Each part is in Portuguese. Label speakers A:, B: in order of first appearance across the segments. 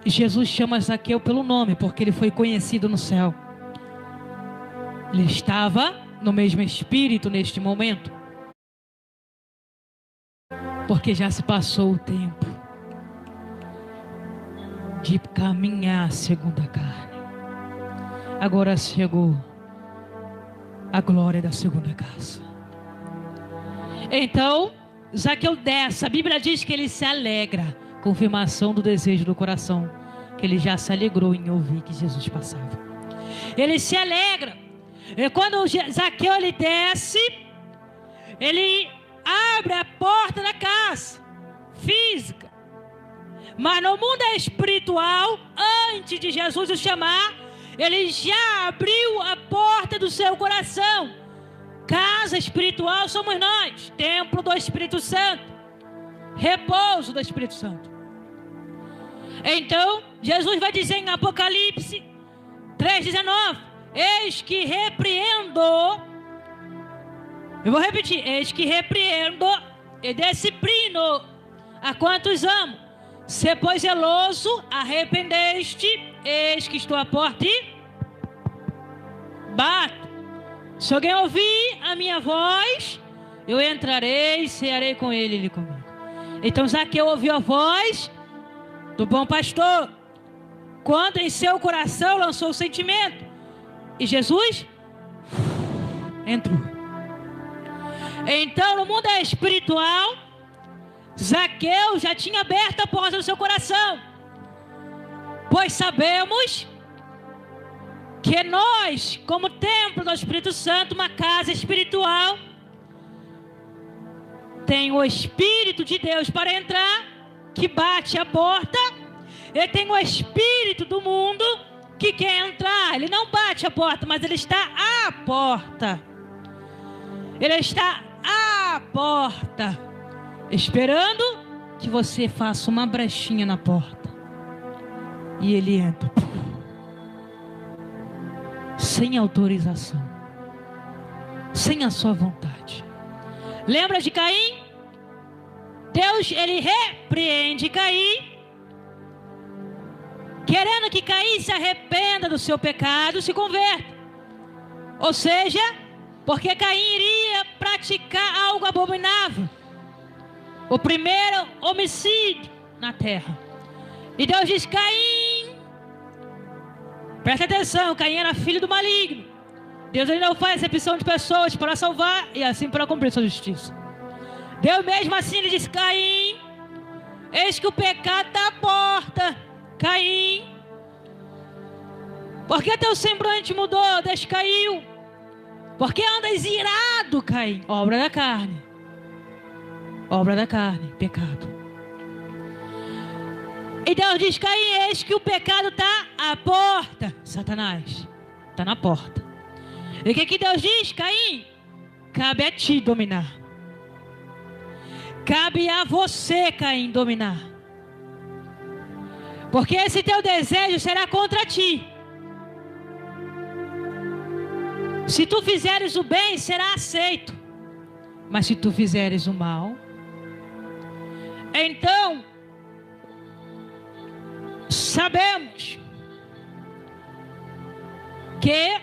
A: Jesus chama Zaqueu pelo nome, porque ele foi conhecido no céu. Ele estava no mesmo espírito neste momento, porque já se passou o tempo de caminhar segundo a carne. Agora chegou a glória da segunda casa. Então Zaqueu desce. A Bíblia diz que ele se alegra. Confirmação do desejo do coração, que ele já se alegrou em ouvir que Jesus passava. Ele se alegra. E quando Zaqueu ele desce, ele abre a porta da casa física. Mas no mundo espiritual, antes de Jesus o chamar, ele já abriu a porta do seu coração. Casa espiritual somos nós, templo do Espírito Santo, repouso do Espírito Santo. Então Jesus vai dizer em Apocalipse 3,19: eis que repreendo, eu vou repetir, eis que repreendo e disciplino a quantos amo. Se pois zeloso, arrependeste, eis que estou à porta e bato. Se alguém ouvir a minha voz, eu entrarei e cearei com ele e ele comigo. Então Zaqueu ouviu a voz do bom pastor, quando em seu coração lançou o sentimento, e Jesus entrou. Então no mundo espiritual, Zaqueu já tinha aberto a porta do seu coração, pois sabemos que nós, como templo do Espírito Santo, uma casa espiritual, tem o Espírito de Deus para entrar, que bate a porta, e tem o espírito do mundo que quer entrar. Ele não bate a porta, mas ele está à porta. Ele está à porta, esperando que você faça uma brechinha na porta, e ele entra sem autorização, sem a sua vontade. Lembra de Caim? Deus, ele repreende Caim, querendo que Caim se arrependa do seu pecado, se converta. Ou seja, porque Caim iria praticar algo abominável, o primeiro homicídio na terra. E Deus diz: Caim, presta atenção, Caim era filho do maligno. Deus, ele não faz acepção de pessoas para salvar e assim para cumprir sua justiça. Deus mesmo assim ele diz: Caim, eis que o pecado está à porta. Caim, por que teu semblante mudou, descaiu? Por que andas irado, Caim? Obra da carne. Obra da carne, pecado. E Deus diz: Caim, eis que o pecado está à porta. Satanás está na porta. E o que Deus diz? Caim, cabe a ti dominar. Cabe a você, Caim, dominar. Porque esse teu desejo será contra ti. Se tu fizeres o bem, será aceito. Mas se tu fizeres o mal, então sabemos que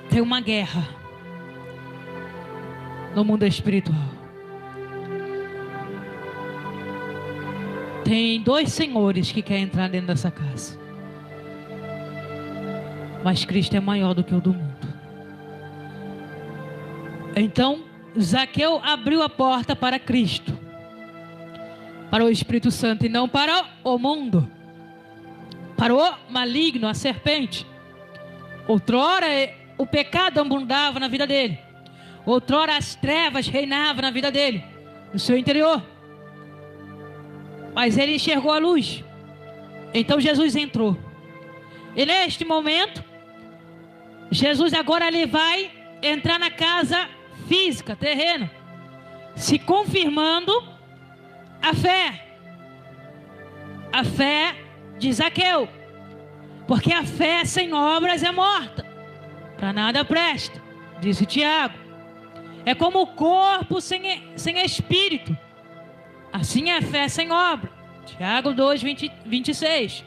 A: tem uma guerra no mundo espiritual. Tem dois senhores que querem entrar dentro dessa casa, mas Cristo é maior do que o do mundo. Então Zaqueu abriu a porta para Cristo, para o Espírito Santo, e não para o mundo, para o maligno, a serpente. Outrora o pecado abundava na vida dele, outrora as trevas reinavam na vida dele, no seu interior. Mas ele enxergou a luz. Então Jesus entrou. E neste momento, Jesus agora ele vai entrar na casa física, terreno, se confirmando a fé de Zaqueu. Porque a fé sem obras é morta, para nada presta, disse Tiago. É como o corpo sem espírito, assim é a fé sem obra. Tiago 2, 26.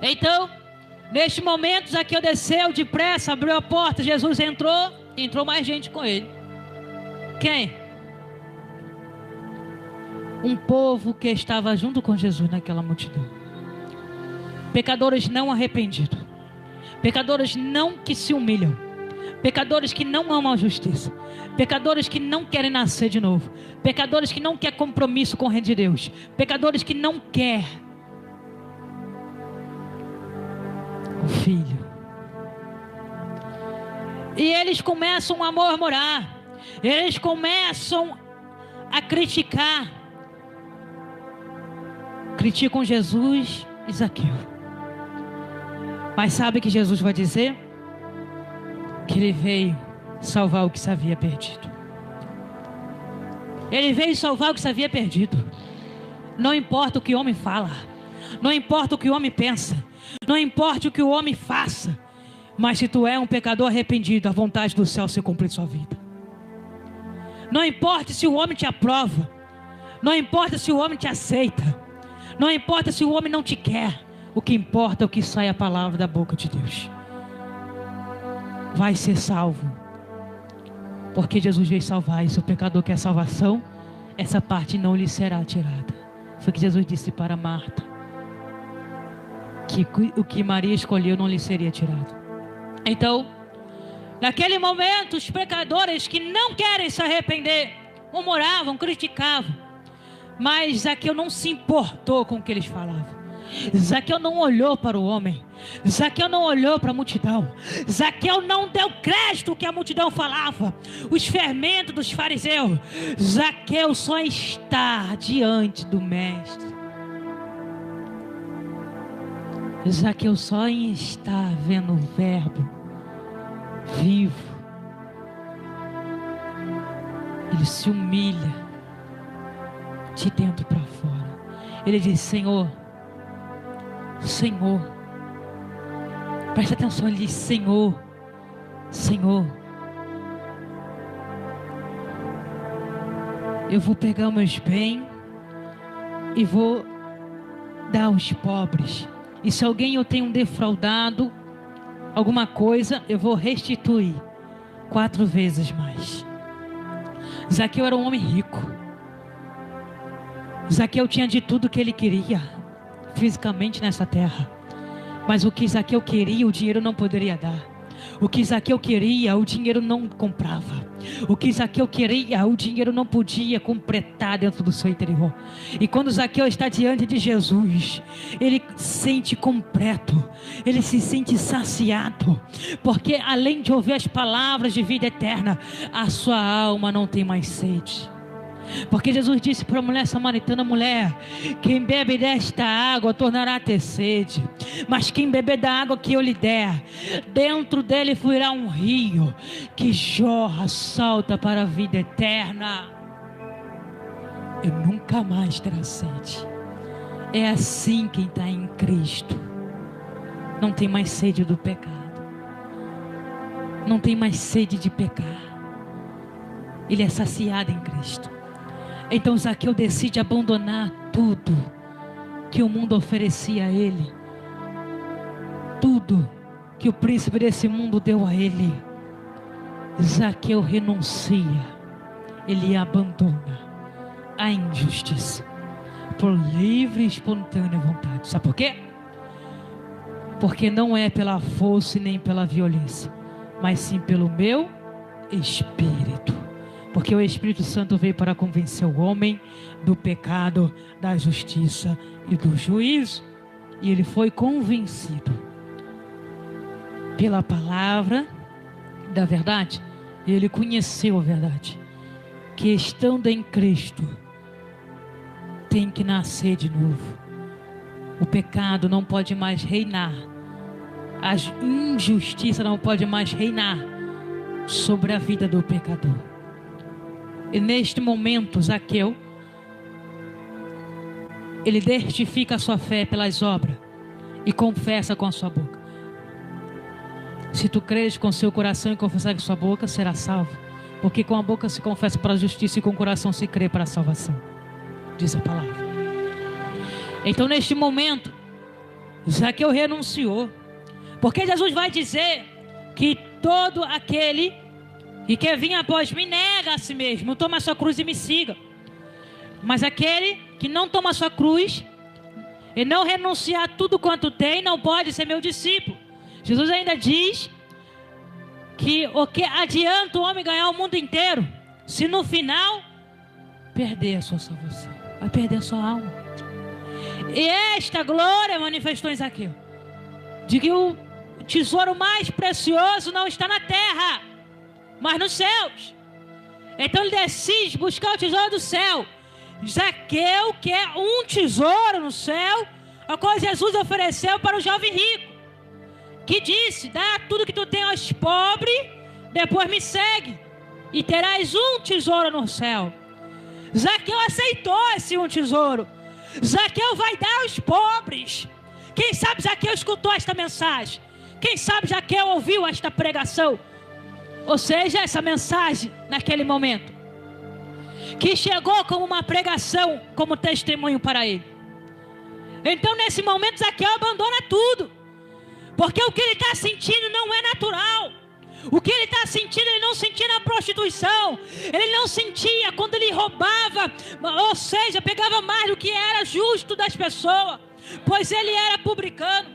A: Então, neste momento, Zaqueu desceu depressa, abriu a porta, Jesus entrou mais gente com ele. Quem? Um povo que estava junto com Jesus naquela multidão. Pecadores não arrependidos. Pecadores não que se humilham. Pecadores que não amam a justiça. Pecadores que não querem nascer de novo. Pecadores que não querem compromisso com o reino de Deus. Pecadores que não querem o Filho. E eles começam a murmurar. Eles começam a criticar. Criticam Jesus e Zaqueu. Mas sabe o que Jesus vai dizer? Que ele veio salvar o que se havia perdido. Ele veio salvar o que se havia perdido. Não importa o que o homem fala, não importa o que o homem pensa, não importa o que o homem faça, mas se tu é um pecador arrependido, a vontade do céu se cumpre em sua vida. Não importa se o homem te aprova, não importa se o homem te aceita, não importa se o homem não te quer, o que importa é o que sai a palavra da boca de Deus. Vai ser salvo, porque Jesus veio salvar. E se o pecador quer salvação, essa parte não lhe será tirada. Foi o que Jesus disse para Marta, que o que Maria escolheu não lhe seria tirado. Então, naquele momento, os pecadores que não querem se arrepender murmuravam, criticavam, mas Zaqueu não se importou com o que eles falavam. Zaqueu não olhou para o homem. Zaqueu não olhou para a multidão. Zaqueu não deu crédito ao que a multidão falava, os fermentos dos fariseus. Zaqueu só está diante do mestre. Zaqueu só está vendo o verbo vivo. Ele se humilha de dentro para fora. Ele diz: Senhor, Senhor, presta atenção, ele diz: Senhor, Senhor, eu vou pegar meus bens e vou dar aos pobres, e se alguém eu tenho defraudado alguma coisa, eu vou restituir 4 vezes mais. Zaqueu era um homem rico. Zaqueu tinha de tudo que ele queria fisicamente nessa terra, mas o que Zaqueu queria, o dinheiro não poderia dar. O que Zaqueu queria, o dinheiro não comprava. O que Zaqueu queria, o dinheiro não podia completar dentro do seu interior. E quando Zaqueu está diante de Jesus, ele se sente completo, ele se sente saciado, porque além de ouvir as palavras de vida eterna, a sua alma não tem mais sede. Porque Jesus disse para a mulher samaritana: mulher, quem bebe desta água tornará a ter sede, mas quem beber da água que eu lhe der, dentro dele fluirá um rio que jorra, salta para a vida eterna, e nunca mais terá sede. É assim quem está em Cristo não tem mais sede do pecado, não tem mais sede de pecar. Ele é saciado em Cristo. Então Zaqueu decide abandonar tudo que o mundo oferecia a ele, tudo que o príncipe desse mundo deu a ele. Zaqueu renuncia, ele abandona a injustiça por livre e espontânea vontade. Sabe por quê? Porque não é pela força e nem pela violência, mas sim pelo meu Espírito. Porque o Espírito Santo veio para convencer o homem do pecado, da justiça e do juízo. E ele foi convencido pela palavra da verdade. Ele conheceu a verdade, que estando em Cristo tem que nascer de novo. O pecado não pode mais reinar, a injustiça não pode mais reinar sobre a vida do pecador. E neste momento Zaqueu, ele testifica a sua fé pelas obras e confessa com a sua boca. Se tu creres com seu coração e confessar com sua boca, será salvo. Porque com a boca se confessa para a justiça e com o coração se crê para a salvação, diz a palavra. Então neste momento, Zaqueu renunciou. Porque Jesus vai dizer que todo aquele que quer vir após mim nega a si mesmo, toma a sua cruz e me siga. Mas aquele que não toma a sua cruz e não renunciar a tudo quanto tem, não pode ser meu discípulo. Jesus ainda diz que o que adianta o homem ganhar o mundo inteiro, se no final perder a sua salvação, vai perder a sua alma. E esta glória manifestou em Zaqueu, de que o tesouro mais precioso não está na terra, mas nos céus. Então ele decide buscar o tesouro do céu. Zaqueu quer um tesouro no céu, a qual Jesus ofereceu para o jovem rico, que disse: dá tudo que tu tem aos pobres, depois me segue, e terás um tesouro no céu. Zaqueu aceitou esse um tesouro. Zaqueu vai dar aos pobres. Quem sabe Zaqueu escutou esta mensagem? Quem sabe Zaqueu ouviu esta pregação? Ou seja, essa mensagem naquele momento, que chegou como uma pregação, como testemunho para ele. Então nesse momento Zaqueu abandona tudo, porque o que ele está sentindo não é natural. O que ele está sentindo, ele não sentia na prostituição, ele não sentia quando ele roubava, ou seja, pegava mais do que era justo das pessoas, pois ele era publicano.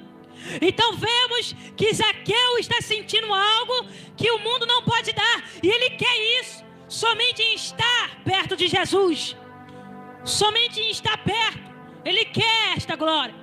A: Então vemos que Zaqueu está sentindo algo que o mundo não pode dar, e ele quer isso, somente em estar perto de Jesus, somente em estar perto, ele quer esta glória,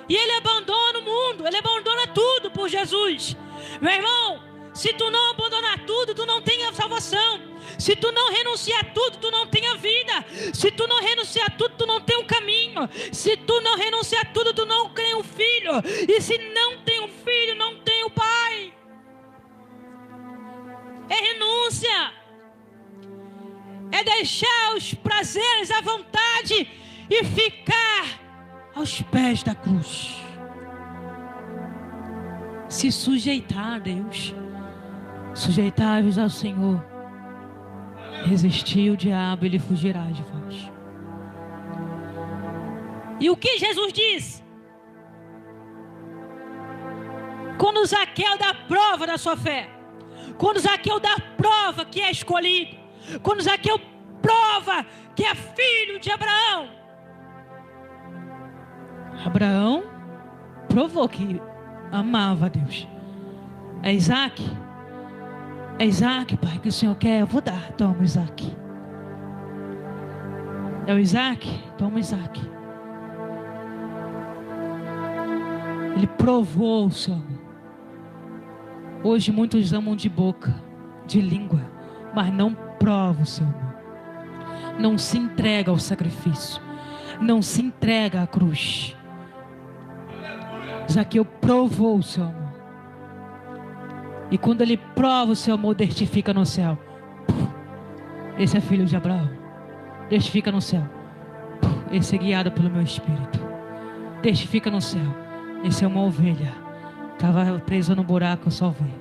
A: e ele abandona o mundo, ele abandona tudo por Jesus. Meu irmão, se tu não abandonar tudo, tu não tem a salvação. Se tu não renunciar tudo, tu não tem a vida. Se tu não renunciar tudo, tu não tem um caminho. Se tu não renunciar tudo, tu não tem um filho. E se não tem um filho, não tem o pai. É renúncia. É deixar os prazeres à vontade e ficar aos pés da cruz. Se sujeitar a Deus. Sujeitai-vos ao Senhor, resistir o diabo, ele fugirá de vós. E o que Jesus diz? Quando Zaqueu dá prova da sua fé, quando Zaqueu dá prova que é escolhido, quando Zaqueu prova que é filho de Abraão, Abraão provou que amava a Deus. É Isaac. É Isaac, pai, que o Senhor quer, eu vou dar. Toma, Isaac. É o Isaac? Toma, Isaac. Ele provou o seu amor. Hoje muitos amam de boca, de língua, mas não provam o seu amor. Não se entrega ao sacrifício. Não se entrega à cruz. Zaqueu provou o seu amor. E quando ele prova o seu amor, testifica no céu: esse é filho de Abraão. Testifica no céu: esse é guiado pelo meu espírito. Testifica no céu: esse é uma ovelha. Estava preso no buraco, eu só vi.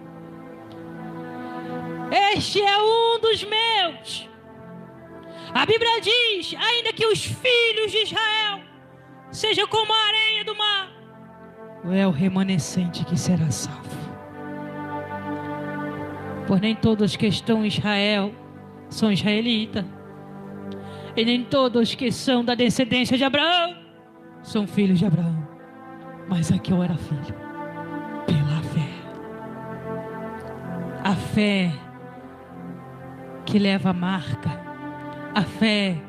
A: Este é um dos meus. A Bíblia diz: ainda que os filhos de Israel sejam como a areia do mar, é o remanescente que será salvo. Pois nem todos que estão em Israel são israelitas, e nem todos que são da descendência de Abraão são filhos de Abraão. Mas Zaqueu era filho pela fé. A fé que leva a marca, a fé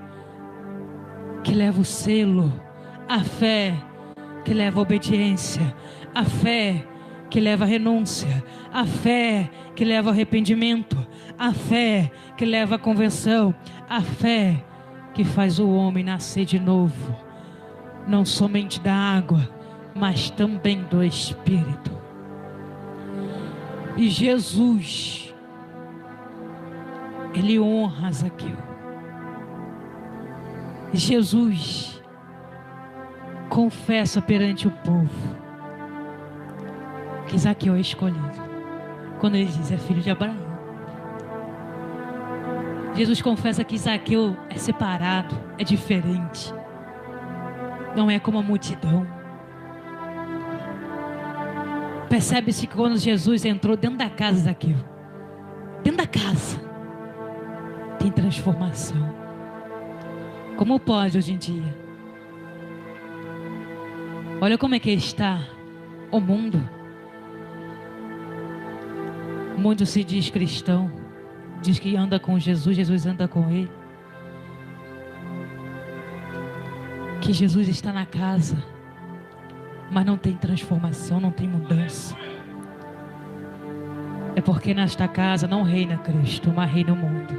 A: que leva o selo, a fé que leva a obediência, a fé que leva a renúncia, a fé que leva ao arrependimento, a fé que leva à conversão, a fé que faz o homem nascer de novo, não somente da água, mas também do Espírito. E Jesus, ele honra Zaqueu. Jesus confessa perante o povo que Zaqueu é escolhido. Quando ele diz: é filho de Abraão. Jesus confessa que Zaqueu é separado, é diferente. não é como a multidão. Percebe-se que quando Jesus entrou dentro da casa de Zaqueu, dentro da casa, tem transformação. Como pode hoje em dia? Olha como é que está o mundo. O mundo se diz cristão, diz que anda com Jesus, Jesus anda com ele. Que Jesus está na casa, mas não tem transformação, não tem mudança. É porque nesta casa não reina Cristo, mas reina o mundo.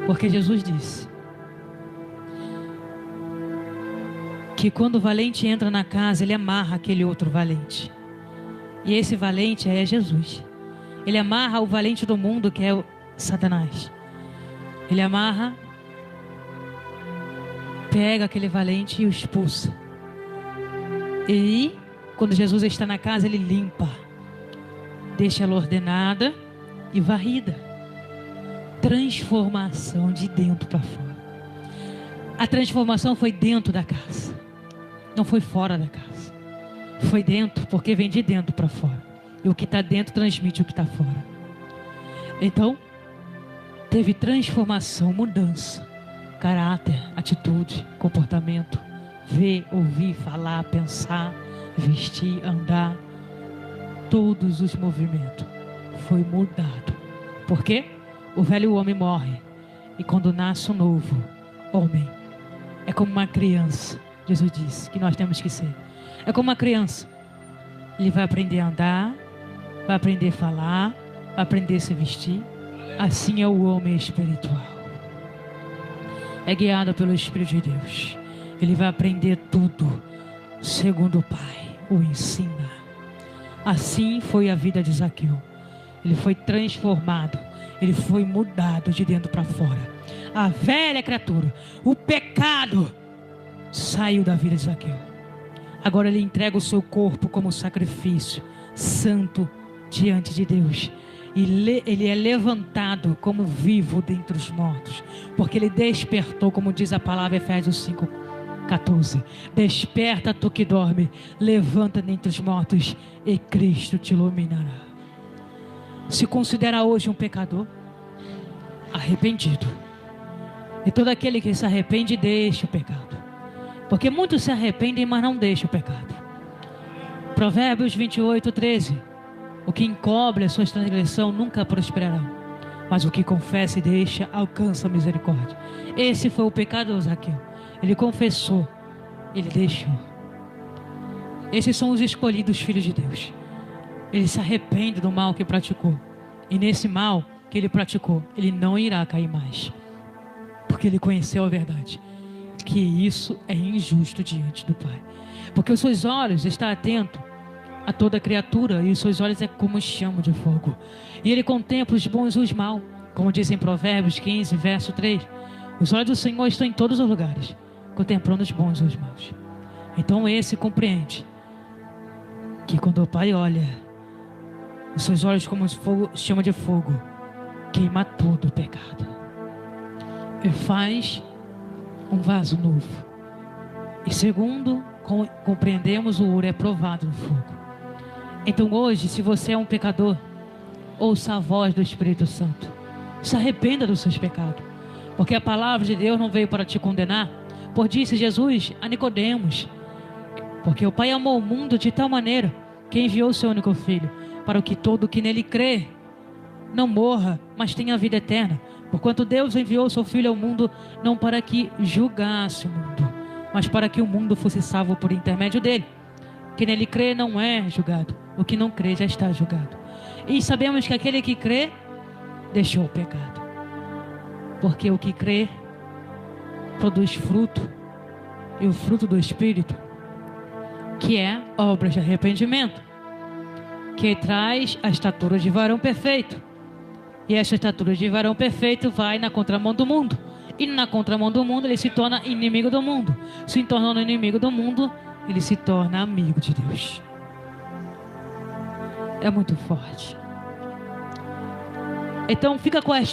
A: Porque Jesus disse que quando o valente entra na casa, ele amarra aquele outro valente. E esse valente é Jesus. Ele amarra o valente do mundo, que é o Satanás. Ele amarra, pega aquele valente e o expulsa. E quando Jesus está na casa, ele limpa, deixa ela ordenada e varrida. Transformação de dentro para fora. A transformação foi dentro da casa, não foi fora da casa. Foi dentro, porque vem de dentro para fora. E o que está dentro transmite o que está fora. Então, teve transformação, mudança, caráter, atitude, comportamento, ver, ouvir, falar, pensar, vestir, andar, todos os movimentos foi mudado. Por quê? O velho homem morre e quando nasce o novo homem, é como uma criança. Jesus disse que nós temos que ser. É como uma criança. Ele vai aprender a andar, vai aprender a falar, vai aprender a se vestir. Assim é o homem espiritual. É guiado pelo Espírito de Deus. Ele vai aprender tudo segundo o Pai o ensina. Assim foi a vida de Zaqueu. Ele foi transformado. Ele foi mudado de dentro para fora. A velha criatura, o pecado, saiu da vida de Zaqueu. Agora ele entrega o seu corpo como sacrifício santo diante de Deus. E ele é levantado como vivo dentre os mortos, porque ele despertou, como diz a palavra Efésios 5:14. Desperta tu que dorme, levanta dentre os mortos e Cristo te iluminará. Se considera hoje um pecador arrependido. E todo aquele que se arrepende deixa o pecado. Porque muitos se arrependem, mas não deixam o pecado. Provérbios 28:13. O que encobre a sua transgressão nunca prosperará, mas o que confessa e deixa alcança a misericórdia. Esse foi o pecado de Zaqueu. Ele confessou, ele deixou. Esses são os escolhidos filhos de Deus. Ele se arrepende do mal que praticou. E nesse mal que ele praticou, ele não irá cair mais. Porque ele conheceu a verdade. Que isso é injusto diante do Pai. Porque os seus olhos estão atentos a toda criatura. E os seus olhos é como chama de fogo. E ele contempla os bons e os maus. Como diz em Provérbios 15, verso 3. Os olhos do Senhor estão em todos os lugares, contemplando os bons e os maus. Então esse compreende que quando o Pai olha, os seus olhos como fogo, chama de fogo, queima todo o pecado e faz um vaso novo. E segundo compreendemos, o ouro é provado no fogo. Então hoje, se você é um pecador, ouça a voz do Espírito Santo, se arrependa dos seus pecados, porque a palavra de Deus não veio para te condenar. Por disse Jesus a Nicodemos, porque o Pai amou o mundo de tal maneira que enviou o seu único Filho, para que todo que nele crê não morra, mas tenha vida eterna. Porquanto Deus enviou o seu Filho ao mundo, não para que julgasse o mundo, mas para que o mundo fosse salvo por intermédio dele. Quem nele crê não é julgado, o que não crê já está julgado. E sabemos que aquele que crê deixou o pecado, porque o que crê produz fruto, e o fruto do Espírito, que é obras de arrependimento, que traz a estatura de varão perfeito. E essa estatura de varão perfeito vai na contramão do mundo. E na contramão do mundo ele se torna inimigo do mundo. Se tornando inimigo do mundo, ele se torna amigo de Deus. É muito forte. Então fica com esta